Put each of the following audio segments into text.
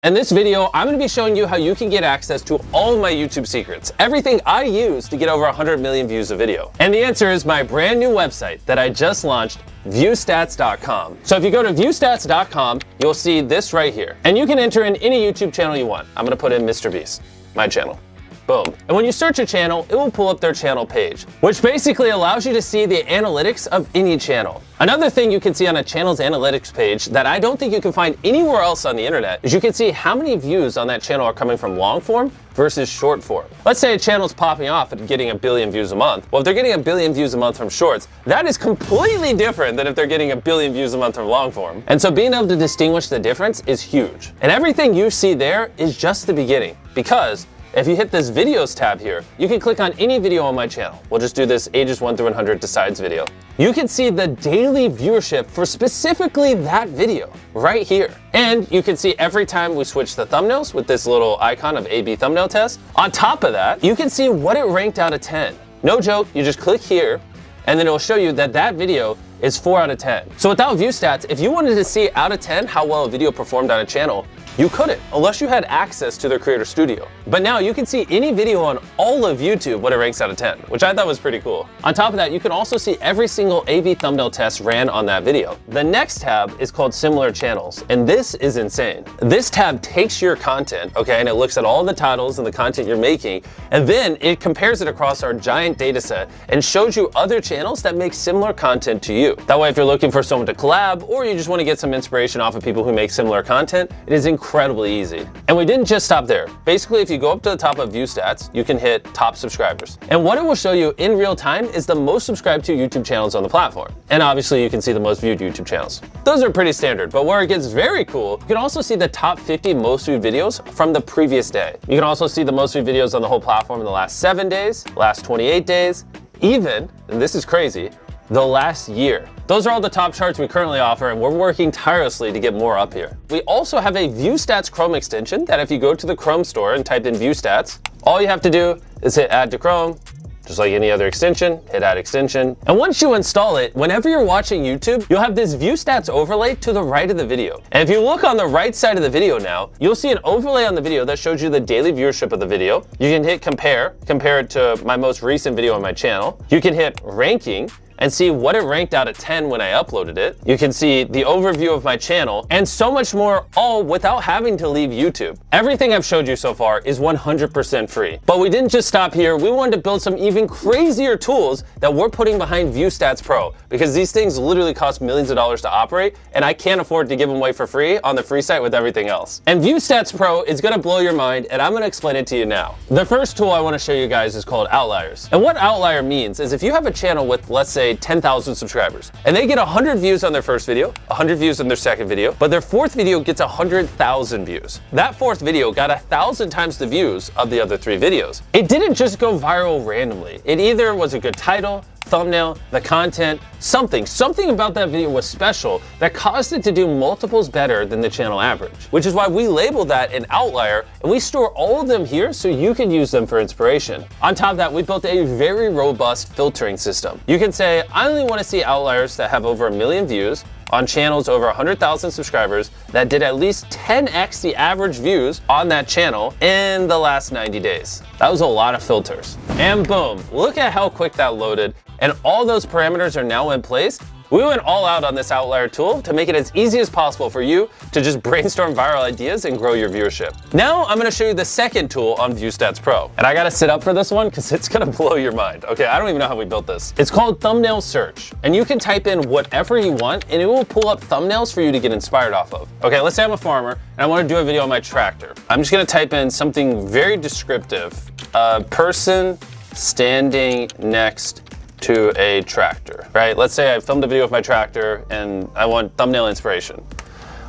In this video, I'm going to be showing you how you can get access to all of my YouTube secrets, everything I use to get over 100 million views a video. And the answer is my brand new website that I just launched, viewstats.com. So if you go to viewstats.com, you'll see this right here. And you can enter in any YouTube channel you want. I'm going to put in mrbeast, my channel. Boom. And when you search a channel, it will pull up their channel page, which basically allows you to see the analytics of any channel. Another thing you can see on a channel's analytics page that I don't think you can find anywhere else on the internet is you can see how many views on that channel are coming from long form versus short form. Let's say a channel's popping off and getting 1 billion views a month. Well, if they're getting 1 billion views a month from shorts, that is completely different than if they're getting 1 billion views a month from long form. And so being able to distinguish the difference is huge. And everything you see there is just the beginning, because if you hit this videos tab here, you can click on any video on my channel. We'll just do this ages 1 through 100 decides video. You can see the daily viewership for specifically that video right here. And you can see every time we switch the thumbnails with this little icon of A/B thumbnail test. On top of that, you can see what it ranked out of 10. No joke, you just click here and then it'll show you that that video is 4 out of 10. So without view stats, if you wanted to see out of 10 how well a video performed on a channel, you couldn't, unless you had access to their Creator Studio. But now you can see any video on all of YouTube what it ranks out of 10, which I thought was pretty cool. On top of that, you can also see every single A/B thumbnail test ran on that video. The next tab is called Similar Channels, and this is insane. This tab takes your content, okay, and it looks at all the titles and the content you're making, and then it compares it across our giant data set and shows you other channels that make similar content to you. That way, if you're looking for someone to collab, or you just want to get some inspiration off of people who make similar content, it is incredibly easy. And we didn't just stop there. Basically, if you go up to the top of view stats, you can hit top subscribers. And what it will show you in real time is the most subscribed to YouTube channels on the platform. And obviously you can see the most viewed YouTube channels. Those are pretty standard, but where it gets very cool, you can also see the top 50 most viewed videos from the previous day. You can also see the most viewed videos on the whole platform in the last 7 days, last 28 days, even, and this is crazy, the last year. Those are all the top charts we currently offer, and we're working tirelessly to get more up here. We also have a View Stats Chrome extension that if you go to the Chrome store and type in View Stats, all you have to do is hit Add to Chrome, just like any other extension, hit Add Extension. And once you install it, whenever you're watching YouTube, you'll have this View Stats overlay to the right of the video. And if you look on the right side of the video now, you'll see an overlay on the video that shows you the daily viewership of the video. You can hit compare it to my most recent video on my channel. You can hit ranking, and see what it ranked out of 10 when I uploaded it. You can see the overview of my channel and so much more, all without having to leave YouTube. Everything I've showed you so far is 100% free. But we didn't just stop here. We wanted to build some even crazier tools that we're putting behind View Stats Pro, because these things literally cost millions of dollars to operate, and I can't afford to give them away for free on the free site with everything else. And View Stats Pro is gonna blow your mind, and I'm gonna explain it to you now. The first tool I wanna show you guys is called Outliers. And what Outlier means is if you have a channel with, let's say, 10,000 subscribers, and they get 100 views on their first video, 100 views on their second video, but their fourth video gets 100,000 views. That fourth video got 1,000 times the views of the other 3 videos. It didn't just go viral randomly. It either was a good title, thumbnail, the content, something about that video was special that caused it to do multiples better than the channel average, which is why we label that an outlier, and we store all of them here so you can use them for inspiration. On top of that, we built a very robust filtering system. You can say, I only want to see outliers that have over 1 million views on channels over 100,000 subscribers that did at least 10x the average views on that channel in the last 90 days. That was a lot of filters. And boom, look at how quick that loaded. And all those parameters are now in place. We went all out on this outlier tool to make it as easy as possible for you to just brainstorm viral ideas and grow your viewership. Now I'm gonna show you the second tool on View Stats Pro. And I gotta sit up for this one because it's gonna blow your mind. Okay, I don't even know how we built this. It's called Thumbnail Search. And you can type in whatever you want and it will pull up thumbnails for you to get inspired off of. Okay, let's say I'm a farmer and I wanna do a video on my tractor. I'm just gonna type in something very descriptive. A person standing next to a tractor, right? Let's say I filmed a video of my tractor and I want thumbnail inspiration.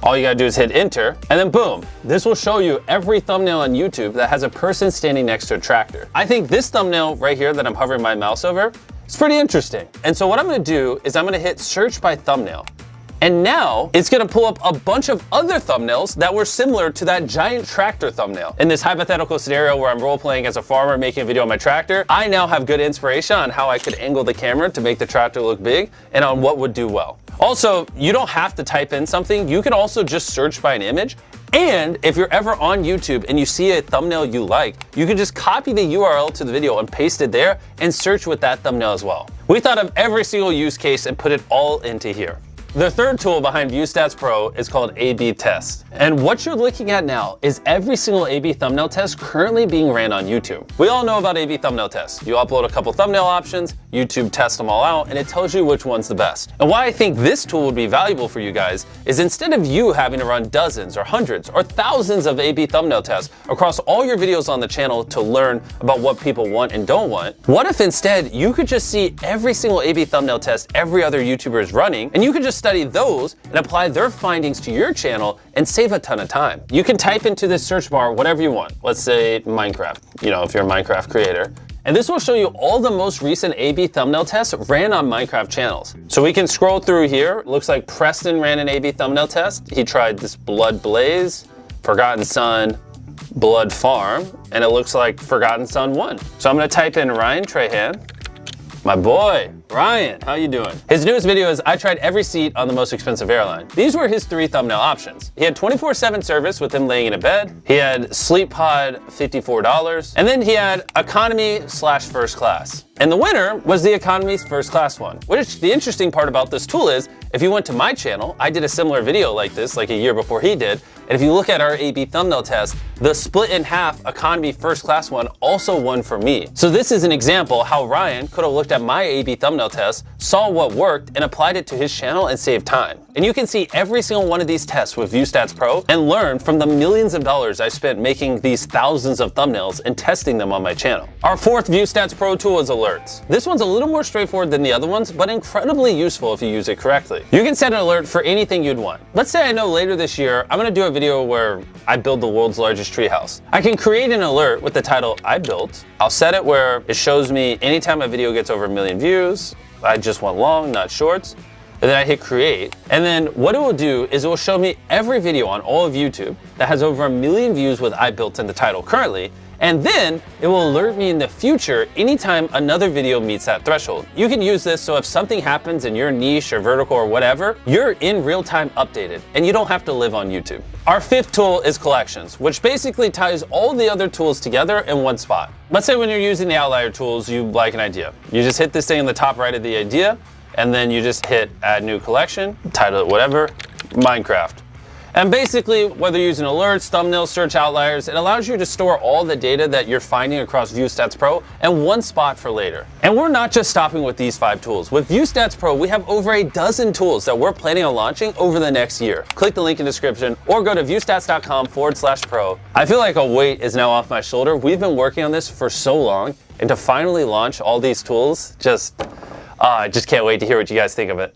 All you gotta do is hit enter, and then boom, this will show you every thumbnail on YouTube that has a person standing next to a tractor. I think this thumbnail right here that I'm hovering my mouse over is pretty interesting. And so what I'm gonna do is I'm gonna hit search by thumbnail. And now it's gonna pull up a bunch of other thumbnails that were similar to that giant tractor thumbnail. In this hypothetical scenario where I'm role-playing as a farmer making a video on my tractor, I now have good inspiration on how I could angle the camera to make the tractor look big and on what would do well. Also, you don't have to type in something. You can also just search by an image And if you're ever on YouTube and you see a thumbnail you like, you can just copy the URL to the video and paste it there and search with that thumbnail as well. We thought of every single use case and put it all into here. The third tool behind ViewStats Pro is called A/B Test. And what you're looking at now is every single A/B thumbnail test currently being ran on YouTube. We all know about A/B thumbnail tests. You upload a couple thumbnail options, YouTube tests them all out, and it tells you which one's the best. And why I think this tool would be valuable for you guys is instead of you having to run dozens or hundreds or thousands of A/B thumbnail tests across all your videos on the channel to learn about what people want and don't want, what if instead you could just see every single A/B thumbnail test every other YouTuber is running, and you could just study those and apply their findings to your channel and save a ton of time. You can type into this search bar whatever you want. Let's say Minecraft, if you're a Minecraft creator. And this will show you all the most recent A/B thumbnail tests ran on Minecraft channels. So we can scroll through here. Looks like Preston ran an A/B thumbnail test. He tried this Blood Blaze, Forgotten Son, Blood Farm, and it looks like Forgotten Son won. So I'm gonna type in Ryan Trahan. My boy, Ryan, how you doing? His newest video is I tried every seat on the most expensive airline. These were his 3 thumbnail options. He had 24/7 service with him laying in a bed. He had Sleep Pod, $54. And then he had economy/first class. And the winner was the economy's first class one. Which the interesting part about this tool is, if you went to my channel, I did a similar video like this like a year before he did. And if you look at our A/B thumbnail test, the split in half economy first class one also won for me. So this is an example how Ryan could have looked at my A/B thumbnail test, saw what worked, and applied it to his channel and saved time. And you can see every single one of these tests with ViewStats Pro and learn from the millions of dollars I spent making these thousands of thumbnails and testing them on my channel. Our fourth ViewStats Pro tool is alerts. This one's a little more straightforward than the other ones, but incredibly useful if you use it correctly. You can set an alert for anything you'd want. Let's say I know later this year, I'm gonna do a video where I build the world's largest treehouse. I can create an alert with the title I built. I'll set it where it shows me anytime a video gets over 1 million views. I just want long, not shorts. And then I hit create. And then what it will do is it will show me every video on all of YouTube that has over 1 million views with I built in the title currently. And then it will alert me in the future anytime another video meets that threshold. You can use this so if something happens in your niche or vertical or whatever, you're in real time updated and you don't have to live on YouTube. Our fifth tool is collections, which basically ties all the other tools together in one spot. Let's say when you're using the outlier tools, you like an idea. You just hit this thing in the top right of the idea, and then you just hit add new collection, title it whatever, Minecraft. And basically, whether you're using alerts, thumbnails, search outliers, it allows you to store all the data that you're finding across ViewStats Pro in one spot for later. And we're not just stopping with these 5 tools. With ViewStats Pro, we have over a dozen tools that we're planning on launching over the next year. Click the link in the description or go to viewstats.com/pro. I feel like a weight is now off my shoulder. We've been working on this for so long, and to finally launch all these tools, I just can't wait to hear what you guys think of it.